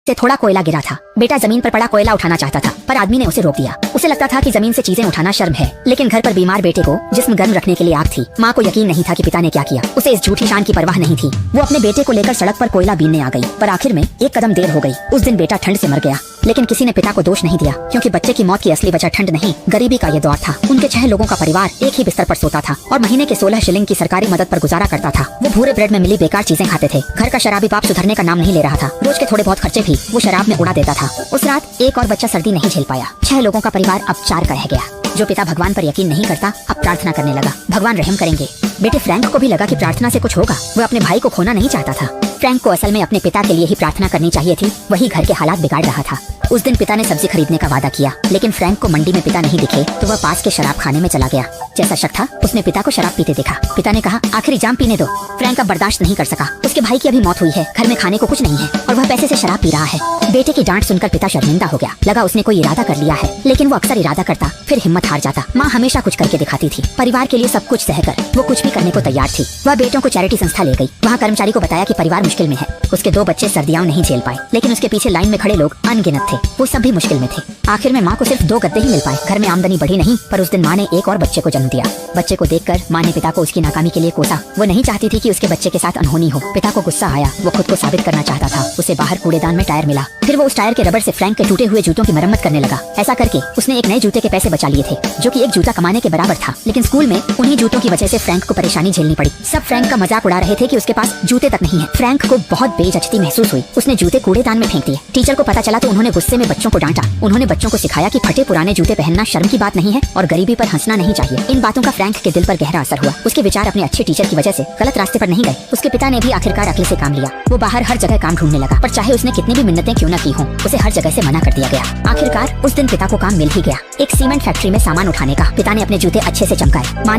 से थोड़ा कोयला गिरा था। बेटा जमीन पर पड़ा कोयला उठाना चाहता था, पर आदमी ने उसे रोक दिया। उसे लगता था कि जमीन से चीजें उठाना शर्म है, लेकिन घर पर बीमार बेटे को जिस्म गर्म रखने के लिए आग थी। माँ को यकीन नहीं था कि पिता ने क्या किया। उसे इस झूठी शान की परवाह नहीं थी। वो अपने बेटे को लेकर सड़क पर कोयला बीनने आ गई, पर आखिर में एक कदम देर हो गई। उस दिन बेटा ठंड से मर गया, लेकिन किसी ने पिता को दोष नहीं दिया, क्योंकि बच्चे की मौत की असली वजह ठंड नहीं, गरीबी का ये दौर था। उनके 6 लोगों का परिवार एक ही बिस्तर पर सोता था और महीने के 16 शिलिंग की सरकारी मदद पर गुजारा करता था। वो भूरे ब्रेड में मिली बेकार चीजें खाते थे। घर का शराबी बाप सुधरने का नाम नहीं ले रहा था। रोज के थोड़े बहुत खर्चे भी वो शराब में उड़ा देता था। उस रात एक और बच्चा सर्दी नहीं झेल पाया। 6 लोगों का परिवार अब 4 का रह गया। जो पिता भगवान पर यकीन नहीं करता, अब प्रार्थना करने लगा, भगवान रहम करेंगे। बेटे फ्रैंक को भी लगा कि प्रार्थना से कुछ होगा। वो अपने भाई को खोना नहीं चाहता था। फ्रैंक को असल में अपने पिता के लिए ही प्रार्थना करनी चाहिए थी, वही घर के हालात बिगाड़ रहा था। उस दिन पिता ने सब्जी खरीदने का वादा किया, लेकिन फ्रैंक को मंडी में पिता नहीं दिखे तो वह पास के शराब खाने में चला गया। जैसा शक था, उसने पिता को शराब पीते देखा। पिता ने कहा, आखिरी जाम पीने दो। फ्रैंक अब बर्दाश्त नहीं कर सका। उसके भाई की अभी मौत हुई है, घर में खाने को कुछ नहीं है और वह पैसे से शराब पी रहा है। बेटे की डांट सुनकर पिता शर्मिंदा हो गया। लगा उसने कोई इरादा कर लिया है, लेकिन वो अक्सर इरादा करता फिर हिम्मत हार जाता। माँ हमेशा कुछ करके दिखाती थी। परिवार के लिए सब कुछ सहकर वो कुछ भी करने को तैयार थी। वह बेटों को चैरिटी संस्था ले गई। वहाँ कर्मचारी को बताया कि परिवार मुश्किल में है। उसके 2 बच्चे सर्दियाँ नहीं झेल पाए, लेकिन उसके पीछे लाइन में खड़े लोग अनगिनत थे। वो सब भी मुश्किल में थे। आखिर में माँ को सिर्फ 2 गद्दे ही मिल पाए। घर में आमदनी बढ़ी नहीं, पर उस दिन माँ ने एक और बच्चे को जन्म दिया। बच्चे को देखकर माँ ने पिता को उसकी नाकामी के लिए कोसा। वो नहीं चाहती थी कि उसके बच्चे के साथ अनहोनी हो। पिता को गुस्सा आया। वो खुद को साबित करना चाहता था। उसे बाहर कूड़ेदान में टायर मिला। फिर वो उस टायर के रबड़ से फ्रैंक के टूटे हुए जूतों की मरम्मत करने लगा। ऐसा करके उसने एक नए जूते के पैसे बचा लिए थे, जो कि एक जूता कमाने के बराबर था। लेकिन स्कूल में उन्हीं जूतों की वजह से फ्रैंक को परेशानी झेलनी पड़ी। सब फ्रैंक का मजाक उड़ा रहे थे कि उसके पास जूते तक नहीं है। फ्रैंक को बहुत बेइज्जती महसूस हुई। उसने जूते कूड़ेदान में फेंक दिए। टीचर को पता चला तो उन्होंने गुस्से में बच्चों को डांटा। उन्होंने बच्चों को सिखाया कि फटे पुराने जूते पहनना शर्म की बात नहीं है और गरीबी पर हंसना नहीं चाहिए। इन बातों का फ्रैंक के दिल पर गहरा असर हुआ। उसके विचार अपने अच्छे टीचर की वजह से गलत रास्ते पर नहीं गए। उसके पिता ने भी आखिरकार अकल से काम लिया। वो बाहर हर जगह काम ढूंढने लगा, पर चाहे उसने कितनी भी मिन्नतें क्यों न की हों, उसे हर जगह से मना कर दिया गया। आखिरकार उस दिन पिता को काम मिल ही गया। एक सीमेंट फैक्ट्री में सामान उठाने का। पिता ने अपने जूते अच्छे से चमकाए। माँ